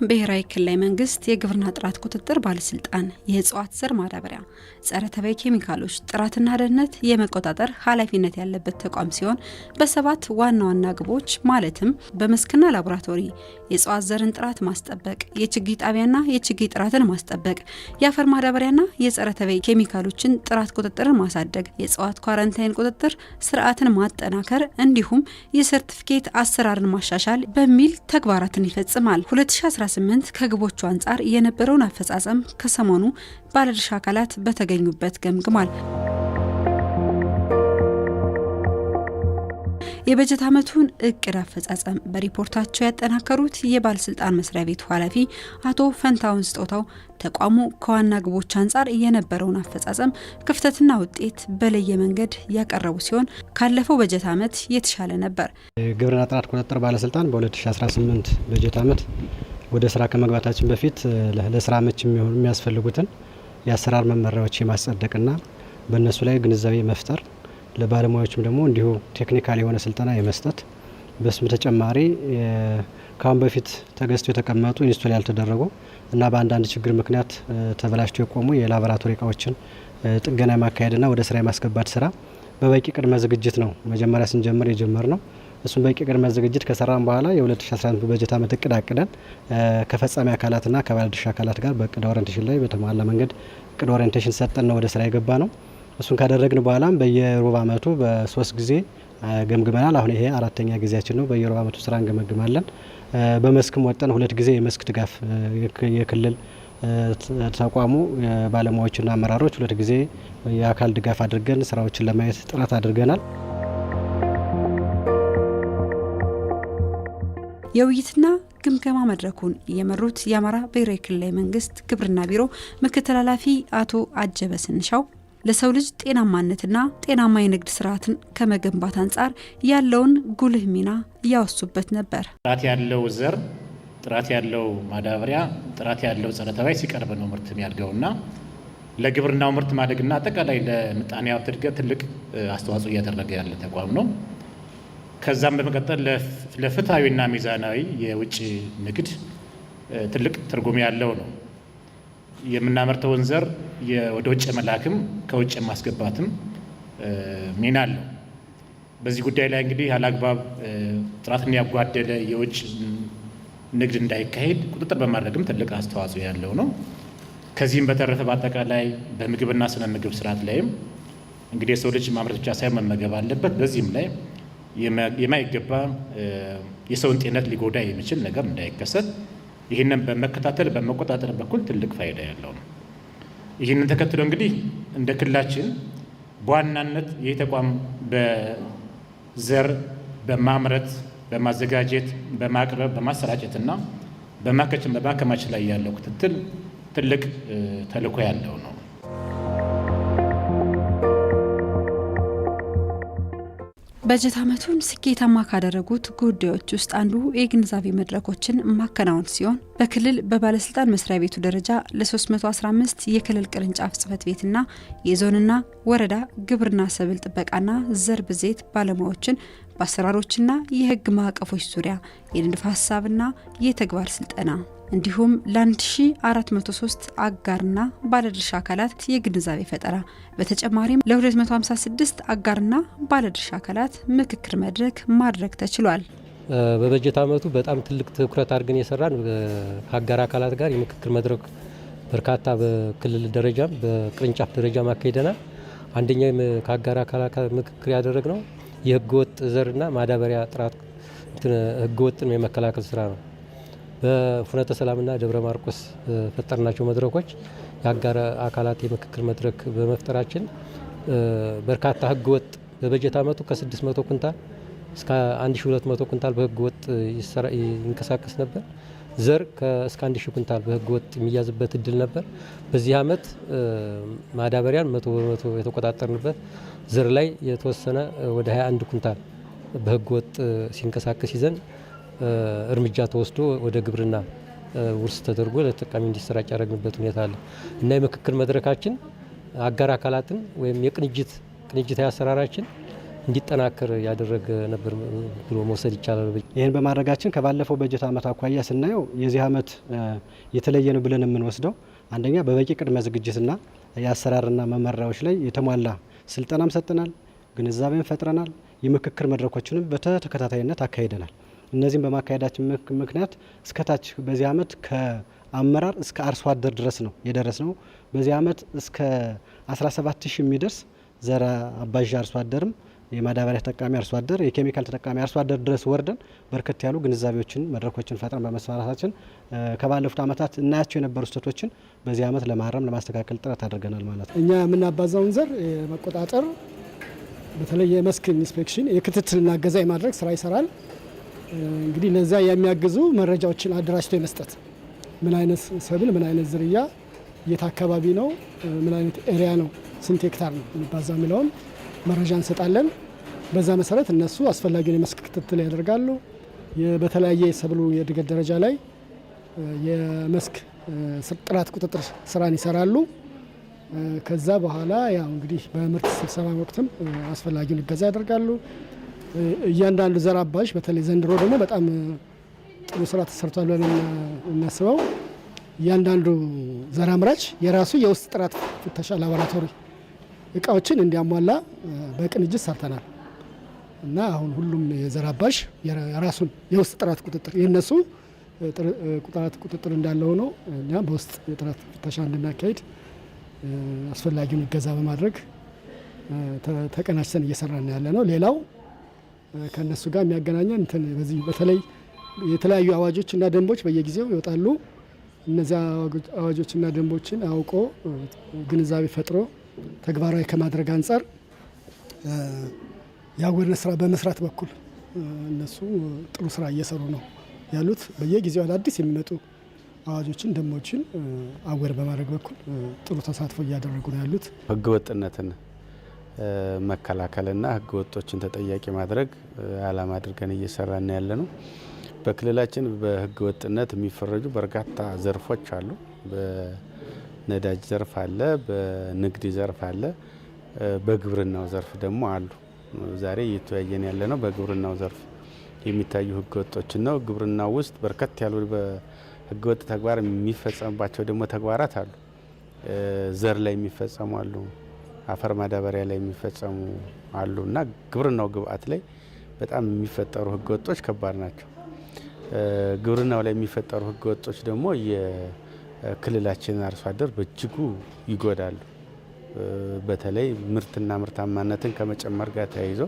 ብሔራዊ ክልላዊ መንግስት የግብርና ጥራት ቁጥጥር ባለስልጣን የእጽዋት ዘር ማዳበሪያ፣ ጸረ ተባይ ኬሚካሎች ጥራትና ደህንነት የመቆጣጠር ኃላፊነት ያለበት ተቋም ሲሆን በሰባት ዋና ዋና ግቦች ማለትም በመስክና ላቦራቶሪ የእጽዋት ዘርን ጥራት ማስጠበቅ፣ የችግኝ ጣቢያና የችግኝ ጥራትን ማስጠበቅ፣ የአፈር ማዳበሪያና የጸረ ተባይ ኬሚካሎችን ጥራት ቁጥጥርን ማሳደግ፣ የእጽዋት ኳረንታይን ቁጥጥር ስርዓትን ማጠናከር እንዲሁም የሰርቲፊኬት አሰራርን ማሻሻል በሚል ተግባራትን ይፈጽማል። 2018 ከግቦቹ አንጻር የነበረውን አፈጻጸም ከሰሞኑ ባለድርሻ አካላት በተገኙበት ገምግሟል። የበጀት ዓመቱን እቅድ አፈጻጸም በሪፖርታቸው ያጠናከሩት የባለስልጣን መስሪያ ቤቱ ኃላፊ አቶ ፈንታውን ስጦታው ተቋሙ ከዋና ግቦች አንጻር የነበረውን አፈጻጸም ክፍተትና ውጤት በለየ መንገድ ያቀረቡ ሲሆን ካለፈው በጀት ዓመት የተሻለ ነበር። የግብርና ጥራት ቁጥጥር ባለስልጣን በ2018 በጀት ዓመት ወደ ስራ ከመግባታችን በፊት ለስራ አመች የሚያስፈልጉትን የአሰራር መመሪያዎች የማጸደቅና በእነሱ ላይ ግንዛቤ መፍጠር፣ ለባለሙያዎችም ደግሞ እንዲሁ ቴክኒካል የሆነ ስልጠና የመስጠት፣ በስም ተጨማሪ ካሁን በፊት ተገዝተው የተቀመጡ ኢንስቶል ያልተደረጉ እና በአንዳንድ ችግር ምክንያት ተበላሽተው የቆሙ የላቦራቶሪ እቃዎችን ጥገና ማካሄድና ወደ ስራ የማስገባት ስራ በበቂ ቅድመ ዝግጅት ነው መጀመሪያ ስንጀምር የጀመርነው። እሱም በቂ ቅድመ ዝግጅት ከሰራን በኋላ የ2018 በጀት ዓመት እቅድ አቅደን ከፈጻሚ አካላትና ከባለድርሻ አካላት ጋር በእቅድ ኦሪንቴሽን ላይ በተሟላ መንገድ እቅድ ኦሪንቴሽን ሰጠን ነው ወደ ስራ የገባ ነው። እሱን ካደረግን በኋላም በየሩብ ዓመቱ በ3 ጊዜ ገምግመናል። አሁን ይሄ 4ኛ ጊዜያችን ነው። በየሩብ ዓመቱ ስራ እንገመግማለን። በመስክም ወጠን 2 ጊዜ የመስክ ድጋፍ የክልል ተቋሙ ባለሙያዎችና አመራሮች 2 ጊዜ የአካል ድጋፍ አድርገን ስራዎችን ለማየት ጥረት አድርገናል። የውይይትና ግምገማ መድረኩን የመሩት የአማራ ብሔራዊ ክልላዊ መንግስት ግብርና ቢሮ ምክትል ኃላፊ አቶ አጀበ ስንሻው ለሰው ልጅ ጤናማነትና ጤናማ የንግድ ስርዓትን ከመገንባት አንጻር ያለውን ጉልህ ሚና ያወሱበት ነበር። ጥራት ያለው ዘር፣ ጥራት ያለው ማዳበሪያ፣ ጥራት ያለው ጸረ ተባይ ሲቀርብ ነው ምርት የሚያድገውና ለግብርናው ምርት ማደግና አጠቃላይ ለምጣኔ ሀብት እድገት ትልቅ አስተዋጽኦ እያደረገ ያለ ተቋም ነው። ከዛም በመቀጠል ለፍትሐዊና ሚዛናዊ የውጭ ንግድ ትልቅ ትርጉም ያለው ነው። የምናመርተውን ዘር ወደ ውጭ መላክም ከውጭ ማስገባትም ሚና አለው። በዚህ ጉዳይ ላይ እንግዲህ አላግባብ ጥራትን ያጓደለ የውጭ ንግድ እንዳይካሄድ ቁጥጥር በማድረግም ትልቅ አስተዋጽኦ ያለው ነው። ከዚህም በተረፈ በአጠቃላይ በምግብና ስነ ምግብ ስርዓት ላይም እንግዲህ የሰው ልጅ ማምረት ብቻ ሳይሆን መመገብ አለበት። በዚህም ላይ የማይገባ የሰውን ጤንነት ሊጎዳ የሚችል ነገር እንዳይከሰት ይህንን በመከታተል በመቆጣጠር በኩል ትልቅ ፋይዳ ያለው ነው። ይህንን ተከትሎ እንግዲህ እንደ ክልላችን በዋናነት ይህ ተቋም በዘር በማምረት በማዘጋጀት በማቅረብ በማሰራጨትና በማከማቸት ላይ ያለው ክትትል ትልቅ ተልዕኮ ያለው ነው። በጀት ዓመቱን ስኬታማ ካደረጉት ጉዳዮች ውስጥ አንዱ የግንዛቤ መድረኮችን ማከናወን ሲሆን በክልል በባለስልጣን መስሪያ ቤቱ ደረጃ ለ315 የክልል ቅርንጫፍ ጽህፈት ቤትና የዞንና ወረዳ ግብርና ሰብል ጥበቃና ዘር ብዜት ባለሙያዎችን በአሰራሮችና የህግ ማዕቀፎች ዙሪያ የንድፈ ሀሳብና የተግባር ስልጠና እንዲሁም ለ1403 አጋርና ባለድርሻ አካላት የግንዛቤ ፈጠራ በተጨማሪም ለ256 አጋርና ባለድርሻ አካላት ምክክር መድረክ ማድረግ ተችሏል። በበጀት ዓመቱ በጣም ትልቅ ትኩረት አድርገን የሰራን ከአጋር አካላት ጋር የምክክር መድረክ በርካታ በክልል ደረጃም በቅርንጫፍ ደረጃ ማካሄደናል። አንደኛው ከአጋር አካላት ምክክር ያደረግነው የህገወጥ ዘርና ማዳበሪያ ጥራት ህገወጥን የመከላከል ስራ ነው። በፍኖተ ሰላምና ደብረ ማርቆስ ፈጠርናቸው መድረኮች የአጋር አካላት የምክክር መድረክ በመፍጠራችን በርካታ ህገወጥ በበጀት ዓመቱ ከ600 ኩንታል እስከ 1200 ኩንታል በህገወጥ ይንቀሳቀስ ነበር። ዘር እስከ 1000 ኩንታል በህገወጥ የሚያዝበት እድል ነበር። በዚህ ዓመት ማዳበሪያን 100% የተቆጣጠርንበት፣ ዘር ላይ የተወሰነ ወደ 21 ኩንታል በህገወጥ ሲንቀሳቀስ ይዘን እርምጃ ተወስዶ ወደ ግብርና ውርስ ተደርጎ ለተጠቃሚ እንዲሰራጭ ያደረግንበት ሁኔታ አለ እና የምክክር መድረካችን አጋር አካላትን ወይም የቅንጅታዊ አሰራራችን እንዲጠናከር ያደረገ ነበር ብሎ መውሰድ ይቻላል። ይህን በማድረጋችን ከባለፈው በጀት ዓመት አኳያ ስናየው የዚህ ዓመት የተለየ ነው ብለን የምንወስደው አንደኛ በበቂ ቅድመ ዝግጅትና የአሰራርና መመሪያዎች ላይ የተሟላ ስልጠናም ሰጥተናል፣ ግንዛቤም ፈጥረናል፣ የምክክር መድረኮችንም በተከታታይነት አካሂደናል። እነዚህም በማካሄዳችን ምክንያት እስከታች በዚህ ዓመት ከአመራር እስከ አርሶ አደር ድረስ ነው የደረስ ነው። በዚህ ዓመት እስከ 17000 የሚደርስ ዘር አባዥ አርሶ አደርም የማዳበሪያ ተጠቃሚ አርሶ አደር የኬሚካል ተጠቃሚ አርሶ አደር ድረስ ወርደን በርከት ያሉ ግንዛቤዎችን መድረኮችን ፈጥረን በመስራታችን ከባለፉት ዓመታት እናያቸው የነበሩ ስህተቶችን በዚህ ዓመት ለማረም ለማስተካከል ጥረት አድርገናል ማለት ነው። እኛ የምናባዛውን ዘር መቆጣጠር በተለይ የመስክ ኢንስፔክሽን የክትትልና እገዛ የማድረግ ስራ ይሰራል። እንግዲህ ለዛ የሚያግዙ መረጃዎችን አደራጅቶ የመስጠት ምን አይነት ሰብል ምን አይነት ዝርያ የት አካባቢ ነው ምን አይነት ኤሪያ ነው ስንት ሄክታር ነው የሚባዛ የሚለውን መረጃ እንሰጣለን። በዛ መሰረት እነሱ አስፈላጊውን የመስክ ክትትል ያደርጋሉ። በተለያየ የሰብሉ የእድገት ደረጃ ላይ የመስክ ጥራት ቁጥጥር ስራን ይሰራሉ። ከዛ በኋላ ያው እንግዲህ በምርት ስብሰባ ወቅትም አስፈላጊውን እገዛ ያደርጋሉ። እያንዳንዱ ዘር አባዥ በተለይ ዘንድሮ ደግሞ በጣም ጥሩ ስራ ተሰርቷል ብለን እናስበው። እያንዳንዱ ዘር አምራች የራሱ የውስጥ ጥራት ፍተሻ ላቦራቶሪ እቃዎችን እንዲያሟላ በቅንጅት ሰርተናል እና አሁን ሁሉም የዘር አባዥ የራሱን የውስጥ ጥራት ቁጥጥር የነሱ ጥራት ቁጥጥር እንዳለ ሆኖ እኛ በውስጥ የጥራት ፍተሻ እንድናካሄድ አስፈላጊውን እገዛ በማድረግ ተቀናጅተን እየሰራን ያለ ነው። ሌላው ከነሱ ጋር የሚያገናኘን በዚህ በተለይ የተለያዩ አዋጆችና ደንቦች በየጊዜው ይወጣሉ። እነዚያ አዋጆችና ደንቦችን አውቆ ግንዛቤ ፈጥሮ ተግባራዊ ከማድረግ አንጻር የአዌርነስ ስራ በመስራት በኩል እነሱ ጥሩ ስራ እየሰሩ ነው ያሉት። በየጊዜው አዳዲስ የሚመጡ አዋጆችን ደንቦችን አዌር በማድረግ በኩል ጥሩ ተሳትፎ እያደረጉ ነው ያሉት። ህገወጥነትን መከላከልና ህገወጦችን ተጠያቂ ማድረግ ዓላማ አድርገን እየሰራን ያለ ነው። በክልላችን በህገወጥነት የሚፈረጁ በርካታ ዘርፎች አሉ። በነዳጅ ዘርፍ አለ፣ በንግድ ዘርፍ አለ፣ በግብርናው ዘርፍ ደግሞ አሉ። ዛሬ እየተወያየን ያለ ነው በግብርናው ዘርፍ የሚታዩ ህገወጦችን ነው። ግብርናው ውስጥ በርከት ያሉ ህገወጥ ተግባር የሚፈጸምባቸው ደግሞ ተግባራት አሉ። ዘር ላይ የሚፈጸሙ አሉ፣ አፈር ማዳበሪያ ላይ የሚፈጸሙ አሉ እና ግብርናው ግብአት ላይ በጣም የሚፈጠሩ ህገወጦች ከባድ ናቸው። ግብርናው ላይ የሚፈጠሩ ህገወጦች ደግሞ የክልላችንን አርሶ አደር በእጅጉ ይጎዳሉ። በተለይ ምርትና ምርታማነትን ከመጨመር ጋር ተያይዞ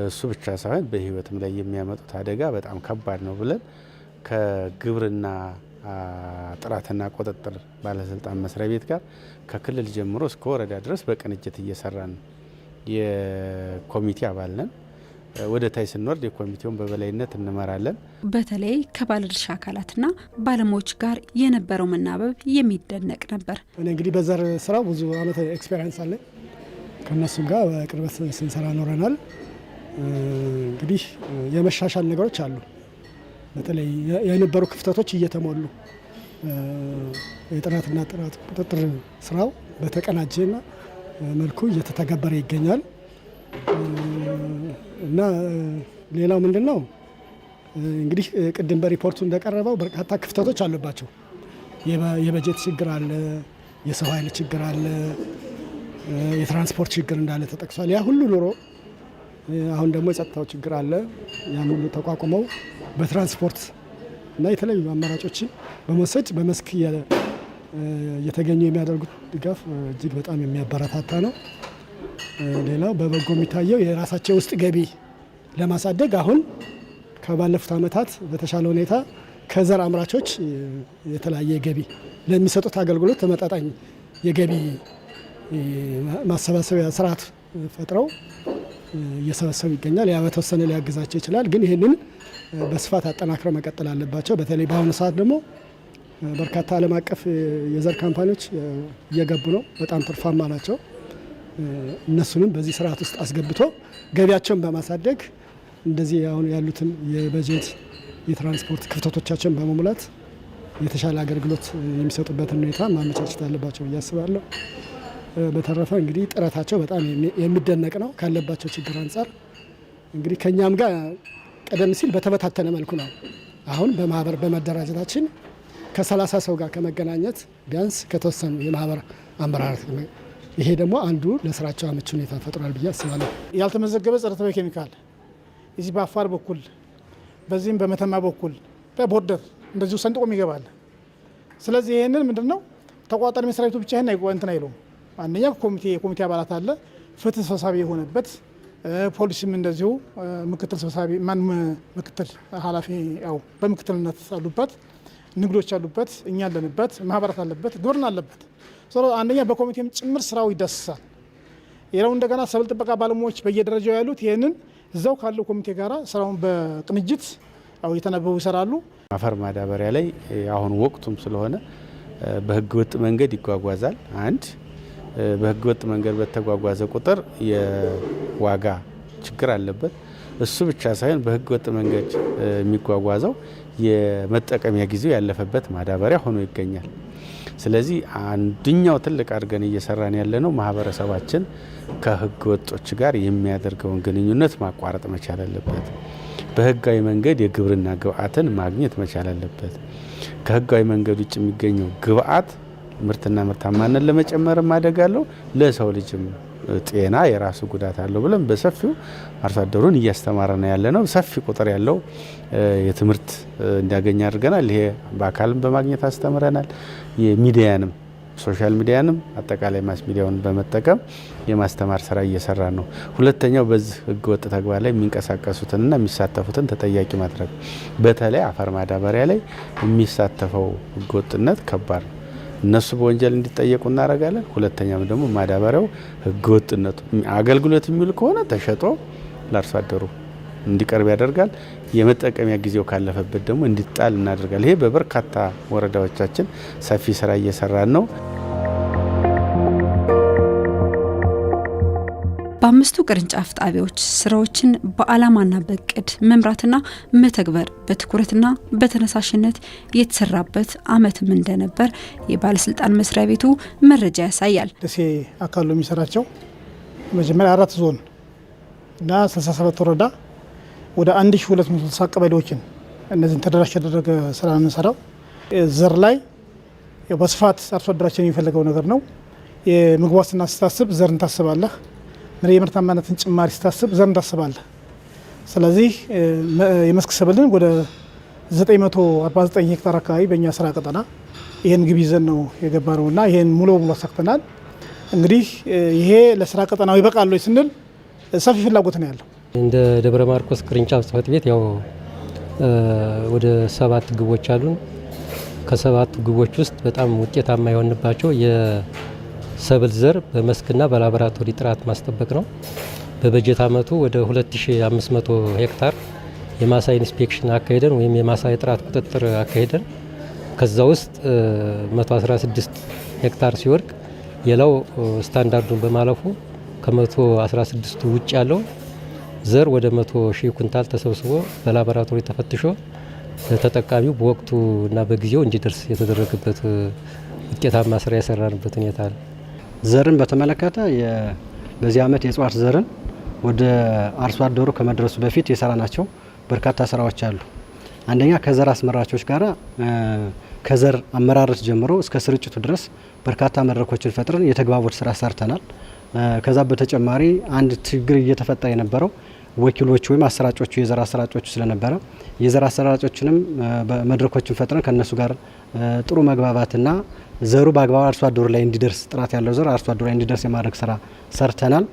እሱ ብቻ ሳይሆን በህይወትም ላይ የሚያመጡት አደጋ በጣም ከባድ ነው ብለን ከግብርና ጥራትና ቁጥጥር ባለስልጣን መስሪያ ቤት ጋር ከክልል ጀምሮ እስከ ወረዳ ድረስ በቅንጅት እየሰራን የኮሚቴ አባል ነን። ወደ ታይ ስንወርድ የኮሚቴውን በበላይነት እንመራለን። በተለይ ከባለድርሻ አካላትና ባለሙያዎች ጋር የነበረው መናበብ የሚደነቅ ነበር። እኔ እንግዲህ በዘር ስራው ብዙ አመት ኤክስፔሪንስ አለ። ከነሱም ጋር በቅርበት ስንሰራ ኖረናል። እንግዲህ የመሻሻል ነገሮች አሉ። በተለይ የነበሩ ክፍተቶች እየተሞሉ የጥራትና ጥራት ቁጥጥር ስራው በተቀናጀና መልኩ እየተተገበረ ይገኛል እና ሌላው ምንድነው እንግዲህ ቅድም በሪፖርቱ እንደቀረበው በርካታ ክፍተቶች አሉባቸው። የበጀት ችግር አለ፣ የሰው ኃይል ችግር አለ፣ የትራንስፖርት ችግር እንዳለ ተጠቅሷል። ያ ሁሉ ኑሮ አሁን ደግሞ የጸጥታው ችግር አለ። ያን ሁሉ ተቋቁመው በትራንስፖርት እና የተለያዩ አማራጮችን በመውሰድ በመስክ እየተገኙ የሚያደርጉት ድጋፍ እጅግ በጣም የሚያበረታታ ነው። ሌላው በበጎ የሚታየው የራሳቸው ውስጥ ገቢ ለማሳደግ አሁን ከባለፉት ዓመታት በተሻለ ሁኔታ ከዘር አምራቾች የተለያየ ገቢ ለሚሰጡት አገልግሎት ተመጣጣኝ የገቢ ማሰባሰቢያ ስርዓት ፈጥረው እየሰበሰቡ ይገኛል። ያ በተወሰነ ሊያግዛቸው ይችላል፣ ግን ይህንን በስፋት አጠናክረው መቀጠል አለባቸው። በተለይ በአሁኑ ሰዓት ደግሞ በርካታ ዓለም አቀፍ የዘር ካምፓኒዎች እየገቡ ነው፣ በጣም ትርፋማ ናቸው። እነሱንም በዚህ ስርዓት ውስጥ አስገብቶ ገቢያቸውን በማሳደግ እንደዚህ አሁን ያሉትን የበጀት የትራንስፖርት ክፍተቶቻቸውን በመሙላት የተሻለ አገልግሎት የሚሰጡበትን ሁኔታ ማመቻቸት አለባቸው ብዬ አስባለሁ። በተረፈ እንግዲህ ጥረታቸው በጣም የሚደነቅ ነው ካለባቸው ችግር አንጻር። እንግዲህ ከኛም ጋር ቀደም ሲል በተበታተነ መልኩ ነው። አሁን በማህበር በመደራጀታችን ከ30 ሰው ጋር ከመገናኘት ቢያንስ ከተወሰኑ የማህበር አመራር ይሄ ደግሞ አንዱ ለስራቸው አመቺ ሁኔታ ፈጥሯል ብዬ አስባለሁ። ያልተመዘገበ ጸረ ተባይ ኬሚካል እዚህ በአፋር በኩል በዚህም በመተማ በኩል በቦርደር እንደዚሁ ሰንጥቆም ይገባል። ስለዚህ ይህንን ምንድነው ተቋጣሪ መስሪያ ቤቱ ብቻ ይሄን እንትን አይለውም። አንደኛ የኮሚቴ አባላት አለ፣ ፍትህ ሰብሳቢ የሆነበት ፖሊስም እንደዚሁ ምክትል ሰብሳቢ ምክትል ኃላፊ ያው በምክትልነት አሉበት፣ ንግዶች አሉበት፣ እኛ አለንበት፣ ማህበራት አለበት፣ ግብርና አለበት። አንደኛ በኮሚቴም ጭምር ስራው ይዳስሳል። ሌላው እንደገና ሰብል ጥበቃ ባለሙያዎች በየደረጃው ያሉት ይህንን እዛው ካለው ኮሚቴ ጋራ ስራውን በቅንጅት ያው እየተነበቡ ይሰራሉ። አፈር ማዳበሪያ ላይ አሁን ወቅቱም ስለሆነ በህገ ወጥ መንገድ ይጓጓዛል። አንድ በህገ ወጥ መንገድ በተጓጓዘ ቁጥር የዋጋ ችግር አለበት። እሱ ብቻ ሳይሆን በህገ ወጥ መንገድ የሚጓጓዘው የመጠቀሚያ ጊዜው ያለፈበት ማዳበሪያ ሆኖ ይገኛል። ስለዚህ አንድኛው ትልቅ አድርገን እየሰራን ያለነው ማህበረሰባችን ከህገ ወጦች ጋር የሚያደርገውን ግንኙነት ማቋረጥ መቻል አለበት። በህጋዊ መንገድ የግብርና ግብአትን ማግኘት መቻል አለበት። ከህጋዊ መንገድ ውጭ የሚገኘው ግብአት ምርትና ምርታማነት ለመጨመር ማደግ አለው፣ ለሰው ልጅም ጤና የራሱ ጉዳት አለው ብለን በሰፊው አርሶ አደሩን እያስተማረ ነው ያለነው። ሰፊ ቁጥር ያለው የትምህርት እንዲያገኝ አድርገናል። ይሄ በአካልም በማግኘት አስተምረናል። የሚዲያንም ሶሻል ሚዲያንም አጠቃላይ ማስ ሚዲያውን በመጠቀም የማስተማር ስራ እየሰራ ነው። ሁለተኛው በዚህ ህገወጥ ተግባር ላይ የሚንቀሳቀሱትንና የሚሳተፉትን ተጠያቂ ማድረግ። በተለይ አፈር ማዳበሪያ ላይ የሚሳተፈው ህገወጥነት ከባድ ነው። እነሱ በወንጀል እንዲጠየቁ እናደርጋለን። ሁለተኛም ደግሞ ማዳበሪያው ህገወጥነቱ አገልግሎት የሚውል ከሆነ ተሸጦ ለአርሶ አደሩ እንዲቀርብ ያደርጋል። የመጠቀሚያ ጊዜው ካለፈበት ደግሞ እንዲጣል እናደርጋል። ይሄ በበርካታ ወረዳዎቻችን ሰፊ ስራ እየሰራን ነው። በ5ቱ ቅርንጫፍ ጣቢያዎች ስራዎችን በዓላማና በእቅድ መምራትና መተግበር በትኩረትና በተነሳሽነት የተሰራበት አመትም እንደነበር የባለስልጣን መስሪያ ቤቱ መረጃ ያሳያል። ደሴ አካሉ የሚሰራቸው መጀመሪያ 4 ዞን እና 67 ወረዳ ወደ 1260 ቀበሌዎችን እነዚህን ተደራሽ ያደረገ ስራ ነው የምንሰራው። ዘር ላይ በስፋት አርሶ አደራችን የሚፈልገው ነገር ነው። የምግብ ዋስትና ስታስብ ዘርን ታስባለህ። የምርታማነትን ጭማሪ ስታስብ ዘር ታስባለህ። ስለዚህ የመስክ ሰብልን ወደ 949 ሄክታር አካባቢ በእኛ ስራ ቀጠና ይህን ግብ ይዘን ነው የገባ ነውና ይህን ሙሉ በሙሉ አሳክተናል። እንግዲህ ይሄ ለስራ ቀጠናው ይበቃል ስንል ሰፊ ፍላጎት ነው ያለው። እንደ ደብረ ማርቆስ ቅርንጫፍ ጽሕፈት ቤት ያው ወደ 7 ግቦች አሉን። ከ7 ግቦች ውስጥ በጣም ውጤታማ የሆንባቸው የሰብል ዘር በመስክና በላቦራቶሪ ጥራት ማስጠበቅ ነው። በበጀት አመቱ ወደ 2500 ሄክታር የማሳ ኢንስፔክሽን አካሄደን ወይም የማሳ የጥራት ቁጥጥር አካሄደን ከዛ ውስጥ 116 ሄክታር ሲወድቅ ሌላው ስታንዳርዱን በማለፉ ከ116ቱ ውጭ ያለው ዘር ወደ 100,000 ኩንታል ተሰብስቦ በላቦራቶሪ ተፈትሾ ለተጠቃሚው በወቅቱ እና በጊዜው እንዲደርስ የተደረገበት ውጤታማ ስራ የሰራንበት ሁኔታ አለ። ዘርን በተመለከተ በዚህ አመት የእጽዋት ዘርን ወደ አርሶ አደሩ ከመድረሱ በፊት የሰራናቸው በርካታ ስራዎች አሉ። አንደኛ ከዘር አስመራቾች ጋር ከዘር አመራረት ጀምሮ እስከ ስርጭቱ ድረስ በርካታ መድረኮችን ፈጥረን የተግባቦት ስራ ሰርተናል። ከዛ በተጨማሪ አንድ ችግር እየተፈጠረ የነበረው ወኪሎች ወይም አሰራጮቹ የዘር አሰራጮቹ ስለነበረ የዘር አሰራጮችንም መድረኮችን ፈጥረን ከነሱ ጋር ጥሩ መግባባትና ዘሩ በአግባቡ አርሶ አደሩ ላይ እንዲደርስ ጥራት ያለው ዘር አርሶ አደሩ ላይ እንዲደርስ የማድረግ ስራ ሰርተናል።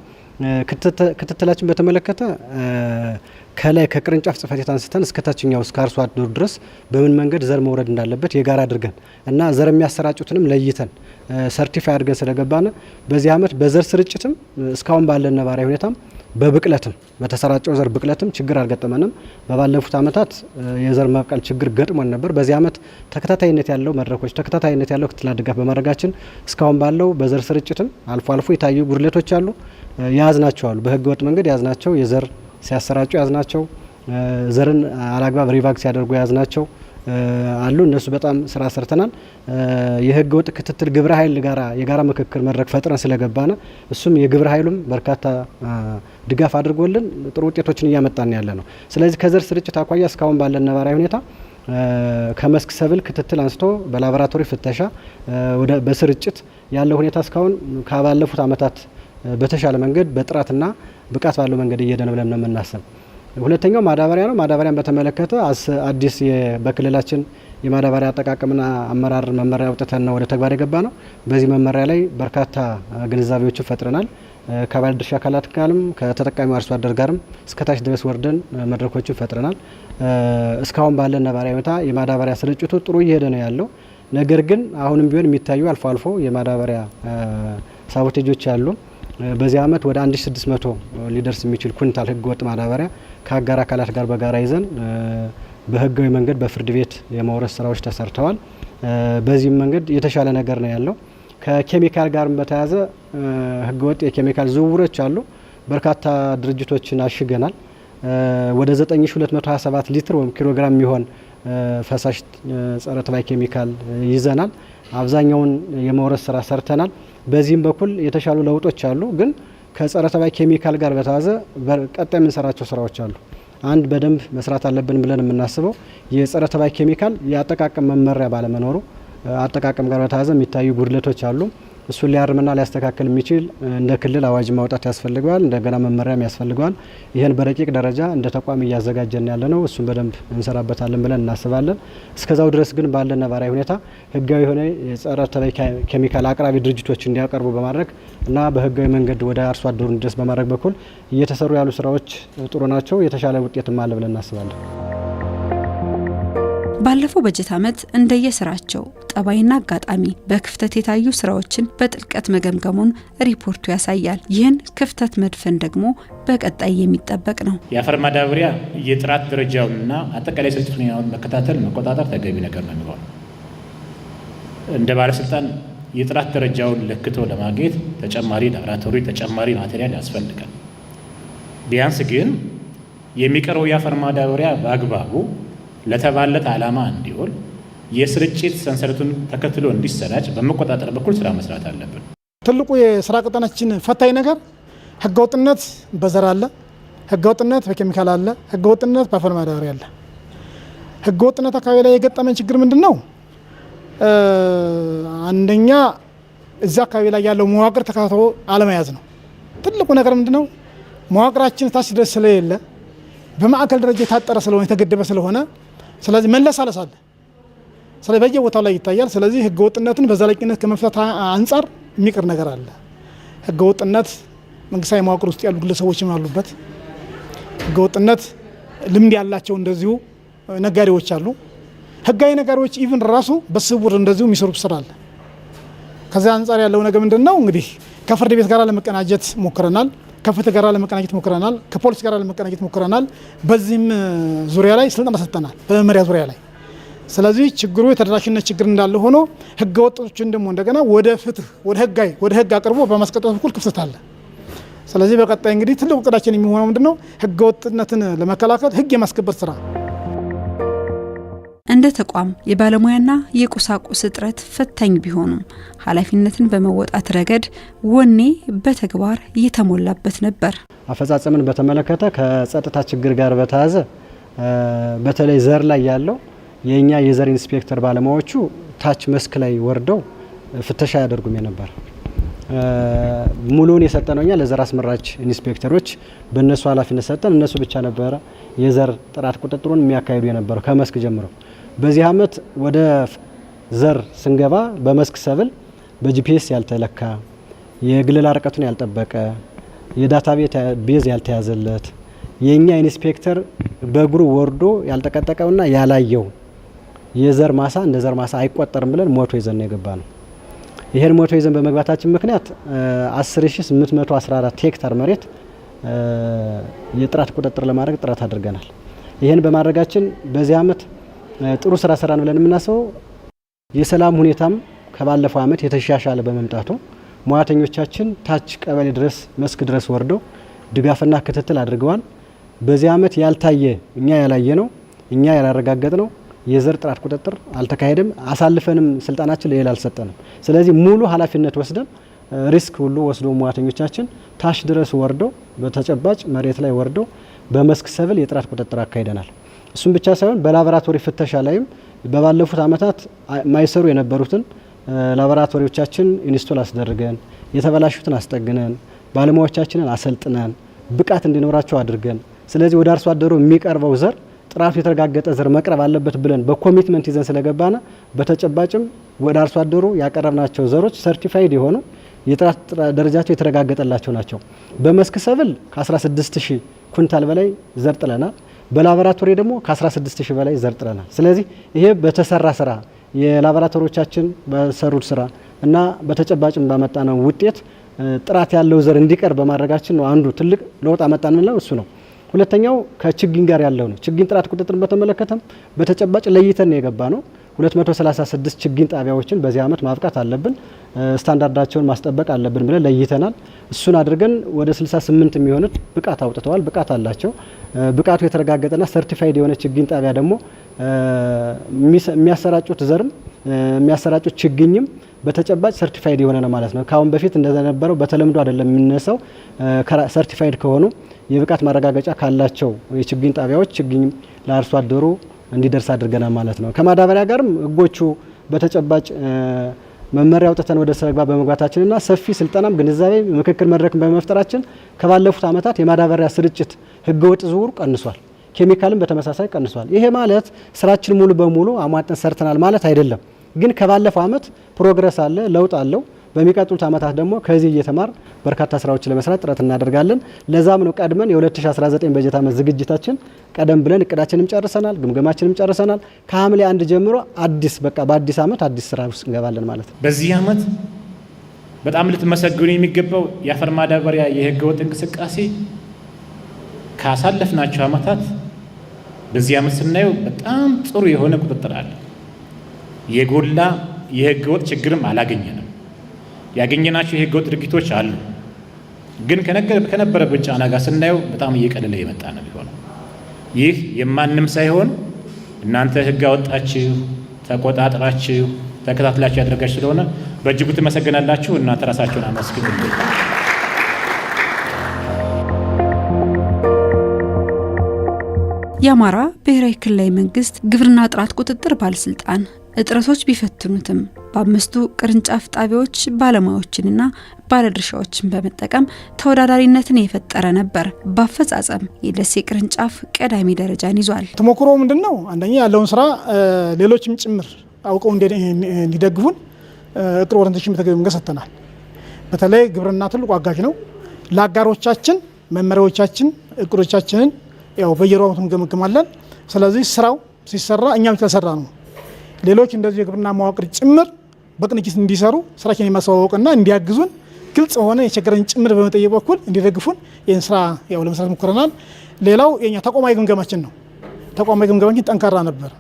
ክትትላችን በተመለከተ ከላይ ከቅርንጫፍ ጽሕፈት ቤት አንስተን እስከ ታችኛው እስከ አርሶ አደሩ ድረስ በምን መንገድ ዘር መውረድ እንዳለበት የጋራ አድርገን እና ዘር የሚያሰራጩትንም ለይተን ሰርቲፋይ አድርገን ስለገባን በዚህ አመት በዘር ስርጭትም እስካሁን ባለን ነባራዊ ሁኔታም በብቅለትም በተሰራጨው ዘር ብቅለትም ችግር አልገጠመንም። በባለፉት አመታት የዘር መብቀል ችግር ገጥሞን ነበር። በዚህ አመት ተከታታይነት ያለው መድረኮች ተከታታይነት ያለው ክትትልና ድጋፍ በማድረጋችን እስካሁን ባለው በዘር ስርጭትም አልፎ አልፎ የታዩ ጉድለቶች አሉ፣ ያዝናቸው አሉ። በህገ ወጥ መንገድ ያዝናቸው የዘር ሲያሰራጩ ያዝናቸው ዘርን አላግባብ ሪቫግ ሲያደርጉ ያዝናቸው አሉ። እነሱ በጣም ስራ ሰርተናል። የህገ ወጥ ክትትል ግብረ ኃይል ጋራ የጋራ ምክክር መድረክ ፈጥረን ስለገባነ እሱም የግብረ ኃይሉም በርካታ ድጋፍ አድርጎልን ጥሩ ውጤቶችን እያመጣን ያለ ነው። ስለዚህ ከዘር ስርጭት አኳያ እስካሁን ባለን ነባራዊ ሁኔታ ከመስክ ሰብል ክትትል አንስቶ በላቦራቶሪ ፍተሻ ወደ በስርጭት ያለው ሁኔታ እስካሁን ከባለፉት አመታት በተሻለ መንገድ በጥራትና ብቃት ባለው መንገድ እየሄደ ነው ብለን ነው የምናስብ። ሁለተኛው ማዳበሪያ ነው። ማዳበሪያን በተመለከተ አዲስ በክልላችን የማዳበሪያ አጠቃቀምና አመራር መመሪያ አውጥተን ነው ወደ ተግባር የገባ ነው። በዚህ መመሪያ ላይ በርካታ ግንዛቤዎችን ፈጥረናል። ከባለድርሻ አካላት ጋርም ከተጠቃሚው አርሶ አደር ጋርም እስከታች ድረስ ወርደን መድረኮችን ፈጥረናል። እስካሁን ባለን ነባራዊ ሁኔታ የማዳበሪያ ስርጭቱ ጥሩ እየሄደ ነው ያለው። ነገር ግን አሁንም ቢሆን የሚታዩ አልፎ አልፎ የማዳበሪያ ሳቦቴጆች አሉ። በዚህ አመት ወደ 1600 ሊደርስ የሚችል ኩንታል ህገወጥ ማዳበሪያ ከአጋር አካላት ጋር በጋራ ይዘን በህጋዊ መንገድ በፍርድ ቤት የመውረስ ስራዎች ተሰርተዋል። በዚህም መንገድ የተሻለ ነገር ነው ያለው። ከኬሚካል ጋርም በተያያዘ ህገወጥ የኬሚካል ዝውውሮች አሉ። በርካታ ድርጅቶችን አሽገናል። ወደ 9227 ሊትር ወይም ኪሎግራም የሚሆን ፈሳሽ ጸረ ተባይ ኬሚካል ይዘናል። አብዛኛውን የመውረስ ስራ ሰርተናል። በዚህም በኩል የተሻሉ ለውጦች አሉ። ግን ከጸረ ተባይ ኬሚካል ጋር በተያያዘ ቀጣይ የምንሰራቸው ስራዎች አሉ። አንድ በደንብ መስራት አለብን ብለን የምናስበው የጸረ ተባይ ኬሚካል የአጠቃቀም መመሪያ ባለመኖሩ አጠቃቀም ጋር በተያያዘ የሚታዩ ጉድለቶች አሉ። እሱን ሊያርምና ሊያስተካክል የሚችል እንደ ክልል አዋጅ ማውጣት ያስፈልገዋል። እንደገና መመሪያም ያስፈልገዋል። ይህን በረቂቅ ደረጃ እንደ ተቋም እያዘጋጀን ያለ ነው። እሱን በደንብ እንሰራበታለን ብለን እናስባለን። እስከዛው ድረስ ግን ባለን ነባራዊ ሁኔታ ህጋዊ የሆነ የጸረ ተባይ ኬሚካል አቅራቢ ድርጅቶች እንዲያቀርቡ በማድረግ እና በህጋዊ መንገድ ወደ አርሶ አደሩ እንዲደርስ በማድረግ በኩል እየተሰሩ ያሉ ስራዎች ጥሩ ናቸው። የተሻለ ውጤትም አለ ብለን እናስባለን። ባለፈው በጀት ዓመት እንደየስራቸው ጠባይና አጋጣሚ በክፍተት የታዩ ስራዎችን በጥልቀት መገምገሙን ሪፖርቱ ያሳያል። ይህን ክፍተት መድፈን ደግሞ በቀጣይ የሚጠበቅ ነው። የአፈር ማዳበሪያ የጥራት ደረጃውንና አጠቃላይ ስርጭት ሁኔታውን መከታተል፣ መቆጣጠር ተገቢ ነገር ነው የሚሆነው። እንደ ባለስልጣን የጥራት ደረጃውን ለክቶ ለማግኘት ተጨማሪ ላቦራቶሪ፣ ተጨማሪ ማቴሪያል ያስፈልጋል። ቢያንስ ግን የሚቀርበው የአፈር ማዳበሪያ በአግባቡ ለተባለት ዓላማ እንዲውል የስርጭት ሰንሰለቱን ተከትሎ እንዲሰራጭ በመቆጣጠር በኩል ስራ መስራት አለብን። ትልቁ የስራ ቀጠናችን ፈታኝ ነገር ህገወጥነት በዘር አለ፣ ህገወጥነት በኬሚካል አለ፣ ህገወጥነት በአፈር ማዳበሪያ አለ። ህገወጥነት አካባቢ ላይ የገጠመን ችግር ምንድን ነው? አንደኛ እዛ አካባቢ ላይ ያለው መዋቅር ተከታትሎ አለመያዝ ነው። ትልቁ ነገር ምንድን ነው? መዋቅራችን ታች ድረስ ስለሌለ በማዕከል ደረጃ የታጠረ ስለሆነ የተገደበ ስለሆነ ስለዚህ መለሳለስ አለ። ስለዚህ በየቦታው ላይ ይታያል። ስለዚህ ህገወጥነትን በዘላቂነት ከመፍታት አንጻር የሚቀር ነገር አለ። ህገወጥነት መንግስታዊ መዋቅር ውስጥ ያሉ ግለሰቦችም አሉበት። ህገወጥነት ልምድ ያላቸው እንደዚሁ ነጋዴዎች አሉ። ህጋዊ ነጋዴዎች ኢቭን ራሱ በስውር እንደዚሁ የሚሰሩት ስራ አለ። ከዚያ አንጻር ያለው ነገር ምንድን ነው? እንግዲህ ከፍርድ ቤት ጋር ለመቀናጀት ሞክረናል። ከፍትህ ጋር ለመቀናጀት ሞክረናል። ከፖሊስ ጋር ለመቀናጀት ሞክረናል። በዚህም ዙሪያ ላይ ስልጠና ሰጥተናል፣ በመመሪያ ዙሪያ ላይ። ስለዚህ ችግሩ የተደራሽነት ችግር እንዳለ ሆኖ ህገ ወጦችን ደግሞ እንደገና ወደ ፍትህ ወደ ህግ አቅርቦ በማስቀጠል በኩል ክፍተት አለ። ስለዚህ በቀጣይ እንግዲህ ትልቁ እቅዳችን የሚሆነው ምንድነው? ህገ ወጥነትን ለመከላከል ህግ የማስከበር ስራ። እንደ ተቋም የባለሙያና የቁሳቁስ እጥረት ፈታኝ ቢሆኑም ኃላፊነትን በመወጣት ረገድ ወኔ በተግባር የተሞላበት ነበር። አፈጻጸምን በተመለከተ ከጸጥታ ችግር ጋር በተያያዘ በተለይ ዘር ላይ ያለው የኛ የዘር ኢንስፔክተር ባለሙያዎቹ ታች መስክ ላይ ወርደው ፍተሻ ያደርጉም ነበር። ሙሉውን የሰጠነው እኛ ለዘር አስመራጭ ኢንስፔክተሮች በእነሱ ኃላፊነት ሰጠን። እነሱ ብቻ ነበረ የዘር ጥራት ቁጥጥሩን የሚያካሂዱ የነበረው ከመስክ ጀምሮ። በዚህ አመት ወደ ዘር ስንገባ በመስክ ሰብል በጂፒኤስ ያልተለካ፣ የግልላ ርቀቱን ያልጠበቀ፣ የዳታ ቤዝ ያልተያዘለት የኛ ኢንስፔክተር በእግሩ ወርዶ ያልተቀጠቀውና ያላየው የዘር ማሳ እንደ ዘር ማሳ አይቆጠርም ብለን ሞቶ ይዘን የገባ ነው። ይሄን ሞቶ ይዘን በመግባታችን ምክንያት 10814 ሄክታር መሬት የጥራት ቁጥጥር ለማድረግ ጥረት አድርገናል። ይሄን በማድረጋችን በዚህ አመት ጥሩ ስራ ሰራን ብለን የምናስበው የሰላም ሁኔታም ከባለፈው አመት የተሻሻለ በመምጣቱ ሙያተኞቻችን ታች ቀበሌ ድረስ መስክ ድረስ ወርደው ድጋፍና ክትትል አድርገዋል። በዚህ አመት ያልታየ እኛ ያላየ ነው እኛ ያላረጋገጥ ነው የዘር ጥራት ቁጥጥር አልተካሄደም። አሳልፈንም ስልጣናችን ለሌላ አልሰጠንም። ስለዚህ ሙሉ ኃላፊነት ወስደን ሪስክ ሁሉ ወስዶ ሙያተኞቻችን ታች ድረስ ወርደው በተጨባጭ መሬት ላይ ወርደው በመስክ ሰብል የጥራት ቁጥጥር አካሂደናል። እሱም ብቻ ሳይሆን በላቦራቶሪ ፍተሻ ላይም በባለፉት ዓመታት ማይሰሩ የነበሩትን ላቦራቶሪዎቻችን ኢንስቶል አስደርገን የተበላሹትን አስጠግነን ባለሙያዎቻችንን አሰልጥነን ብቃት እንዲኖራቸው አድርገን ስለዚህ ወደ አርሶ አደሩ የሚቀርበው ዘር ጥራቱ የተረጋገጠ ዘር መቅረብ አለበት ብለን በኮሚትመንት ይዘን ስለገባና በተጨባጭም ወደ አርሶ አደሩ ያቀረብናቸው ዘሮች ሰርቲፋይድ የሆኑ የጥራት ደረጃቸው የተረጋገጠላቸው ናቸው። በመስክ ሰብል ከ16000 ኩንታል በላይ ዘር ጥለናል። በላቦራቶሪ ደግሞ ከ16000 በላይ ዘር ጥለናል። ስለዚህ ይሄ በተሰራ ስራ የላቦራቶሪዎቻችን በሰሩት ስራ እና በተጨባጭም ባመጣነው ውጤት ጥራት ያለው ዘር እንዲቀርብ በማድረጋችን ነው አንዱ ትልቅ ለውጥ አመጣን ነው እሱ ነው። ሁለተኛው ከችግኝ ጋር ያለው ነው። ችግኝ ጥራት ቁጥጥርን በተመለከተም በተጨባጭ ለይተን የገባ ነው። 236 ችግኝ ጣቢያዎችን በዚህ ዓመት ማብቃት አለብን፣ ስታንዳርዳቸውን ማስጠበቅ አለብን ብለን ለይተናል። እሱን አድርገን ወደ 68 የሚሆኑት ብቃት አውጥተዋል፣ ብቃት አላቸው። ብቃቱ የተረጋገጠና ሰርቲፋይድ የሆነ ችግኝ ጣቢያ ደግሞ የሚያሰራጩት ዘርም የሚያሰራጩት ችግኝም በተጨባጭ ሰርቲፋይድ የሆነ ነው ማለት ነው። ካሁን በፊት እንደነበረው በተለምዶ አይደለም የሚነሳው። ሰርቲፋይድ ከሆኑ የብቃት ማረጋገጫ ካላቸው የችግኝ ጣቢያዎች ችግኝ ለአርሶ አደሩ እንዲደርስ አድርገናል ማለት ነው። ከማዳበሪያ ጋርም ህጎቹ በተጨባጭ መመሪያ አውጥተን ወደ ስራ በመግባታችንና ሰፊ ስልጠናም ግንዛቤ ምክክር መድረክን በመፍጠራችን ከባለፉት ዓመታት የማዳበሪያ ስርጭት ህገወጥ ዝውውር ቀንሷል። ኬሚካልም በተመሳሳይ ቀንሷል። ይሄ ማለት ስራችን ሙሉ በሙሉ አሟጠን ሰርተናል ማለት አይደለም። ግን ከባለፈው ዓመት ፕሮግረስ አለ፣ ለውጥ አለው። በሚቀጥሉት ዓመታት ደግሞ ከዚህ እየተማር በርካታ ስራዎችን ለመስራት ጥረት እናደርጋለን። ለዛም ነው ቀድመን የ2019 በጀት ዓመት ዝግጅታችን ቀደም ብለን እቅዳችንም ጨርሰናል፣ ግምገማችንም ጨርሰናል። ከሐምሌ 1 ጀምሮ አዲስ በአዲስ ዓመት አዲስ ስራ ውስጥ እንገባለን ማለት ነው። በዚህ ዓመት በጣም ልትመሰግኑ የሚገባው የአፈር ማዳበሪያ የህገ ወጥ እንቅስቃሴ ካሳለፍናቸው ዓመታት በዚህ ዓመት ስናየው በጣም ጥሩ የሆነ ቁጥጥር አለ። የጎላ የህገ ወጥ ችግርም አላገኘንም። ያገኘናቸው የህገ ወጥ ድርጊቶች አሉ፣ ግን ከነበረበት ጫና ጋር ስናየው በጣም እየቀለለ የመጣ ነው የሚሆነው። ይህ የማንም ሳይሆን እናንተ ህግ አወጣችሁ፣ ተቆጣጥራችሁ፣ ተከታትላችሁ ያደረጋችሁ ስለሆነ በእጅጉ ትመሰገናላችሁ። እናንተ ራሳችሁን አመስግኑልኝ። የአማራ ብሔራዊ ክልላዊ መንግስት ግብርና ጥራት ቁጥጥር ባለስልጣን እጥረቶች ቢፈትኑትም በ5ቱ ቅርንጫፍ ጣቢያዎች ባለሙያዎችንና ባለድርሻዎችን በመጠቀም ተወዳዳሪነትን የፈጠረ ነበር። በአፈጻጸም የደሴ ቅርንጫፍ ቀዳሚ ደረጃን ይዟል። ተሞክሮ ምንድነው? አንደኛ ያለውን ስራ ሌሎችም ጭምር አውቀው እንዲደግፉን እጥር ኦሪንቴሽን በተገቢው ሰጥተናል። በተለይ ግብርና ትልቁ አጋዥ ነው። ለአጋሮቻችን መመሪያዎቻችን እቅዶቻችንን ያው በየሯቱ እንገመግማለን። ስለዚህ ስራው ሲሰራ እኛም ተሰራ ነው። ሌሎች እንደዚህ የግብርና መዋቅር ጭምር በቅንጅት እንዲሰሩ ስራችን የማስተዋወቅና እንዲያግዙን ግልጽ ሆነ የቸገረን ጭምር በመጠየቅ በኩል እንዲደግፉን ይህን ስራ ያው ለመስራት ሞክረናል። ሌላው የኛ ተቋማዊ ግምገማችን ነው። ተቋማዊ ግምገማችን ጠንካራ ነበር።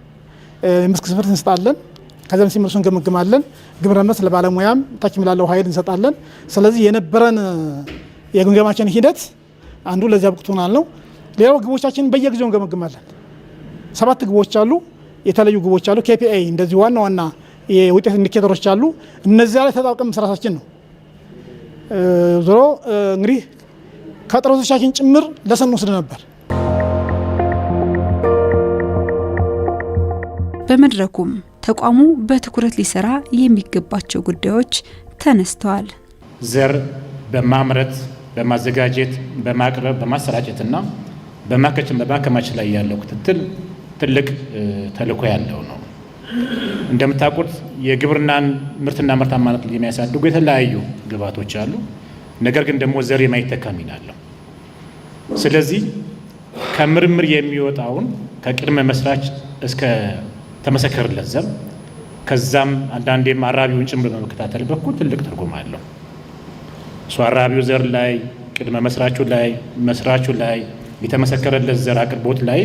የመስክ ስፍር እንሰጣለን፣ ከዚያም ሲመልሱ እንገመግማለን። ግብርና መልስ ለባለሙያም ታችም ላለው ኃይል እንሰጣለን። ስለዚህ የነበረን የግምገማችን ሂደት አንዱ ለዚያ ብቅቶናል ነው። ሌላው ግቦቻችንን በየጊዜው እንገመግማለን። 7 ግቦች አሉ፣ የተለዩ ግቦች አሉ። KPI እንደዚህ ዋና ዋና የውጤት ኢንዲኬተሮች አሉ። እነዚያ ላይ ተጣብቀን መስራታችን ነው። ዞሮ እንግዲህ ከጥረቶቻችን ጭምር ለሰን ወስድ ነበር። በመድረኩም ተቋሙ በትኩረት ሊሰራ የሚገባቸው ጉዳዮች ተነስተዋል። ዘር በማምረት በማዘጋጀት በማቅረብ በማሰራጨትና በማከማቸት ላይ ያለው ክትትል ትልቅ ተልዕኮ ያለው ነው። እንደምታውቁት የግብርናን ምርትና ምርታማነት የሚያሳድጉ የተለያዩ ግብዓቶች አሉ። ነገር ግን ደግሞ ዘር የማይተካ ሚና አለው። ስለዚህ ከምርምር የሚወጣውን ከቅድመ መስራች እስከ ተመሰከረለት ዘር ከዛም አንዳንዴም አራቢውን ጭምር በመከታተል በኩል ትልቅ ትርጉም አለው። እሱ አራቢው ዘር ላይ ቅድመ መስራቹ ላይ የተመሰከረለት ዘር አቅርቦት ላይ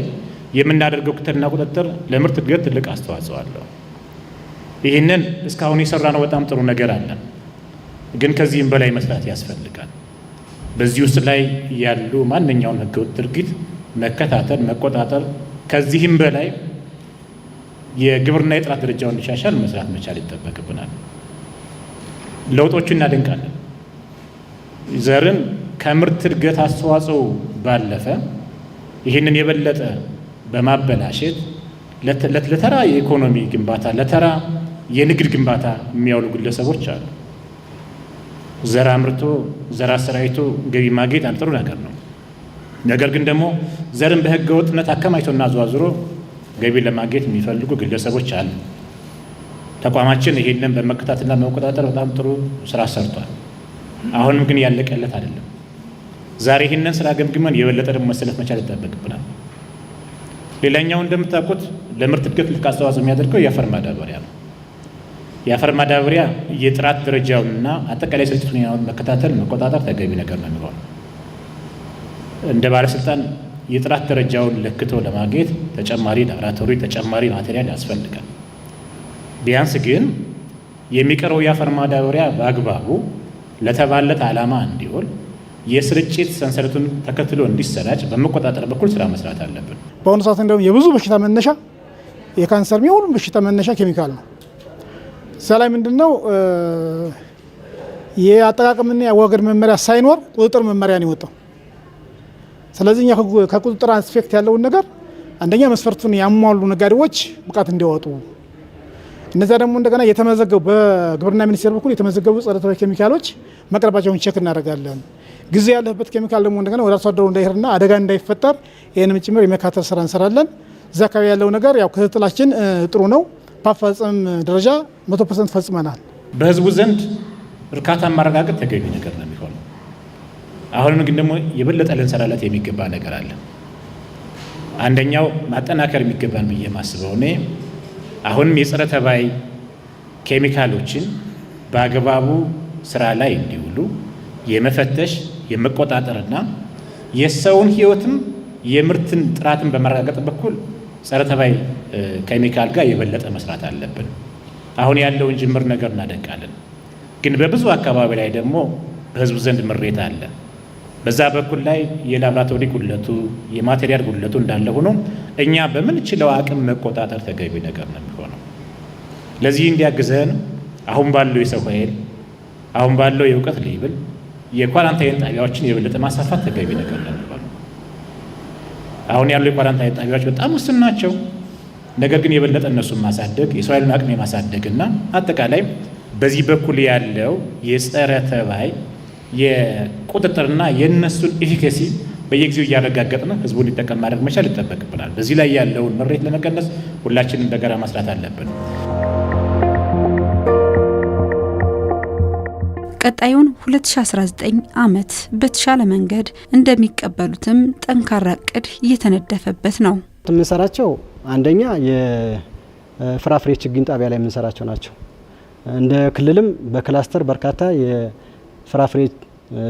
የምናደርገው ክትትልና ቁጥጥር ለምርት እድገት ትልቅ አስተዋጽኦ አለው። ይህንን እስካሁን የሰራነው በጣም ጥሩ ነገር አለ፣ ግን ከዚህም በላይ መስራት ያስፈልጋል። በዚህ ውስጥ ላይ ያሉ ማንኛውን ህገወጥ ድርጊት መከታተል፣ መቆጣጠር ከዚህም በላይ የግብርና የጥራት ደረጃውን እንዲሻሻል መስራት መቻል ይጠበቅብናል። ለውጦቹን እናደንቃለን። ዘርን ከምርት እድገት አስተዋጽኦ ባለፈ ይህንን የበለጠ በማበላሸት ለተራ የኢኮኖሚ ግንባታ ለተራ የንግድ ግንባታ የሚያውሉ ግለሰቦች አሉ። ዘር አምርቶ ዘር አሰራይቶ ገቢ ማግኘት አንድ ጥሩ ነገር ነው። ነገር ግን ደግሞ ዘርን በህገ ወጥነት አከማችቶና አዘዋዝሮ ገቢ ለማግኘት የሚፈልጉ ግለሰቦች አሉ። ተቋማችን ይሄንን በመከታተልና በመቆጣጠር በጣም ጥሩ ስራ ሰርቷል። አሁንም ግን ያለቀለት አይደለም። ዛሬ ይህንን ስራ ገምግመን የበለጠ ደግሞ መሰለፍ መቻል ይጠበቅብናል። ሌላኛው እንደምታውቁት ለምርት እድገት ትልቅ አስተዋጽኦ የሚያደርገው የአፈር ማዳበሪያ ነው። የአፈር ማዳበሪያ የጥራት ደረጃውንና አጠቃላይ ስርጭቱን መከታተል መቆጣጠር ተገቢ ነገር ነው የሚሆነው። እንደ ባለስልጣን የጥራት ደረጃውን ለክቶ ለማግኘት ተጨማሪ ላቦራቶሪ ተጨማሪ ማቴሪያል ያስፈልጋል። ቢያንስ ግን የሚቀረው የአፈር ማዳበሪያ በአግባቡ ለተባለት ዓላማ እንዲውል የስርጭት ሰንሰለቱን ተከትሎ እንዲሰራጭ በመቆጣጠር በኩል ስራ መስራት አለብን። በአሁኑ ሰዓት እንደውም የብዙ በሽታ መነሻ የካንሰር የሁሉም በሽታ መነሻ ኬሚካል ነው። እዛ ላይ ምንድነው የአጠቃቀምና የአወጋገድ መመሪያ ሳይኖር ቁጥጥር መመሪያ ነው የወጣው። ስለዚህ እኛ ከቁጥጥር አስፔክት ያለውን ነገር አንደኛ መስፈርቱን ያሟሉ ነጋዴዎች ብቃት እንዲያወጡ፣ እነዚያ ደግሞ እንደገና የተመዘገቡ በግብርና ሚኒስቴር በኩል የተመዘገቡ ጸረ ተባይ ኬሚካሎች መቅረባቸውን ቼክ እናደርጋለን። ጊዜ ያለበት ኬሚካል ደግሞ እንደገና ወደ አርሶ አደሩ እንዳይሄድና አደጋ እንዳይፈጠር ይህንም ጭምር የመካተል ስራ እንሰራለን። እዛ አካባቢ ያለው ነገር ያው ክትትላችን ጥሩ ነው። በአፈጻጸም ደረጃ 100% ፈጽመናል። በህዝቡ ዘንድ እርካታ ማረጋገጥ ተገቢ ነገር ነው የሚሆነው። አሁንም ግን ደግሞ የበለጠ ልንሰራለት የሚገባ ነገር አለ። አንደኛው ማጠናከር የሚገባን ብዬ ማስበው እኔ አሁንም የጸረ ተባይ ኬሚካሎችን በአግባቡ ስራ ላይ እንዲውሉ የመፈተሽ የመቆጣጠርና የሰውን ህይወትም የምርትን ጥራትን በማረጋገጥ በኩል ጸረ ተባይ ኬሚካል ጋር የበለጠ መስራት አለብን። አሁን ያለውን ጅምር ነገር እናደንቃለን፣ ግን በብዙ አካባቢ ላይ ደግሞ በህዝቡ ዘንድ ምሬት አለ። በዛ በኩል ላይ የላቦራቶሪ ጉድለቱ የማቴሪያል ጉድለቱ እንዳለ ሆኖ እኛ በምንችለው አቅም መቆጣጠር ተገቢ ነገር ነው የሚሆነው። ለዚህ እንዲያግዘን አሁን ባለው የሰው ኃይል አሁን ባለው የእውቀት ሌብል የኳራንታይን ጣቢያዎችን የበለጠ ማስፋፋት ተገቢ ነገር ነው የሚሆነው። አሁን ያለው የኳራንታይን ጣቢያዎች በጣም ውስን ናቸው። ነገር ግን የበለጠ እነሱን ማሳደግ የሰው ኃይልን አቅም ማሳደግና አጠቃላይ በዚህ በኩል ያለው የጸረ ተባይ የቁጥጥርና የነሱን ኤፊካሲ በየጊዜው እያረጋገጥን ህዝቡን እንዲጠቀም ማድረግ መቻል ይጠበቅብናል። በዚህ ላይ ያለውን ምሬት ለመቀነስ ሁላችንም በጋራ መስራት አለብን። ቀጣዩን 2019 ዓመት በተሻለ መንገድ እንደሚቀበሉትም ጠንካራ እቅድ እየተነደፈበት ነው። የምንሰራቸው አንደኛ የፍራፍሬ ችግኝ ጣቢያ ላይ የምንሰራቸው ናቸው። እንደ ክልልም በክላስተር በርካታ የፍራፍሬ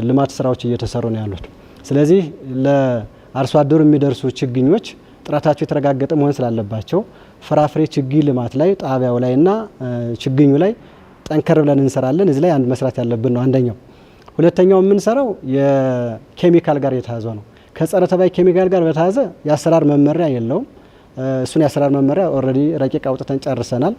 ልማት ስራዎች እየተሰሩ ነው ያሉት። ስለዚህ ለአርሶ አደሩ የሚደርሱ ችግኞች ጥራታቸው የተረጋገጠ መሆን ስላለባቸው ፍራፍሬ ችግኝ ልማት ላይ ጣቢያው ላይና ችግኙ ላይ ጠንከር ብለን እንሰራለን። እዚህ ላይ አንድ መስራት ያለብን ነው አንደኛው። ሁለተኛው የምንሰራው የኬሚካል ጋር የተያዘ ነው። ከጸረ ተባይ ኬሚካል ጋር በተያዘ የአሰራር መመሪያ የለውም። እሱን የአሰራር መመሪያ ኦልሬዲ ረቂቅ አውጥተን ጨርሰናል።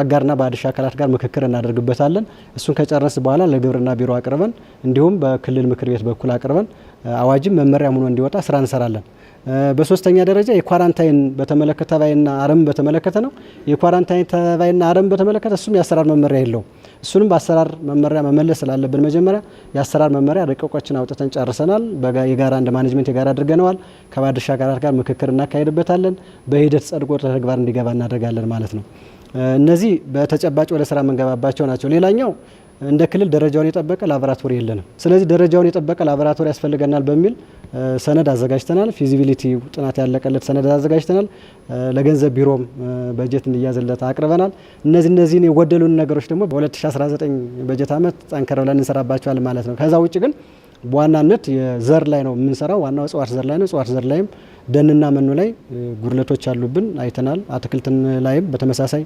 አጋርና ባለድርሻ አካላት ጋር ምክክር እናደርግበታለን። እሱን ከጨረስ በኋላ ለግብርና ቢሮ አቅርበን እንዲሁም በክልል ምክር ቤት በኩል አቅርበን አዋጅም መመሪያ ሆኖ እንዲወጣ ስራ እንሰራለን። በሶስተኛ ደረጃ የኳራንታይን በተመለከተ ተባይና አረም በተመለከተ ነው። የኳራንታይን ተባይና አረም በተመለከተ እሱም የአሰራር መመሪያ የለውም። እሱንም በአሰራር መመሪያ መመለስ ስላለብን መጀመሪያ የአሰራር መመሪያ ረቂቆችን አውጥተን ጨርሰናል። የጋራ እንደ ማኔጅመንት የጋራ አድርገነዋል። ከባለድርሻ አካላት ጋር ምክክር እናካሄድበታለን። በሂደት ጸድቆ ተግባር እንዲገባ እናደርጋለን ማለት ነው። እነዚህ በተጨባጭ ወደ ስራ መንገባባቸው ናቸው። ሌላኛው እንደ ክልል ደረጃውን የጠበቀ ላቦራቶሪ የለንም። ስለዚህ ደረጃውን የጠበቀ ላቦራቶሪ ያስፈልገናል በሚል ሰነድ አዘጋጅተናል። ፊዚቢሊቲ ጥናት ያለቀለት ሰነድ አዘጋጅተናል። ለገንዘብ ቢሮም በጀት እንዲያዝለት አቅርበናል። እነዚህን የጎደሉን ነገሮች ደግሞ በ2019 በጀት ዓመት ጠንከር ብለን እንሰራባቸዋል ማለት ነው። ከዛ ውጭ ግን በዋናነት የዘር ላይ ነው የምንሰራው። ዋናው እጽዋት ዘር ላይ ነው። እጽዋት ዘር ላይም ደንና መኖ ላይ ጉድለቶች አሉብን አይተናል። አትክልትን ላይም በተመሳሳይ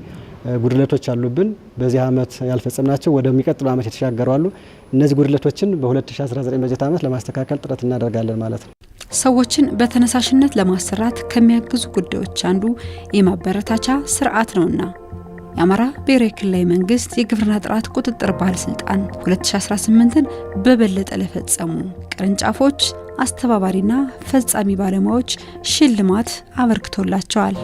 ጉድለቶች አሉብን። በዚህ ዓመት ያልፈጸምናቸው ወደሚቀጥለው ዓመት የተሻገሩ አሉ። እነዚህ ጉድለቶችን በ2019 በጀት ዓመት ለማስተካከል ጥረት እናደርጋለን ማለት ነው። ሰዎችን በተነሳሽነት ለማሰራት ከሚያግዙ ጉዳዮች አንዱ የማበረታቻ ስርዓት ነውና የአማራ ብሔራዊ ክልላዊ መንግስት የግብርና ጥራት ቁጥጥር ባለስልጣን 2018ን በበለጠ ለፈጸሙ ቅርንጫፎች አስተባባሪና ፈጻሚ ባለሙያዎች ሽልማት አበርክቶላቸዋል።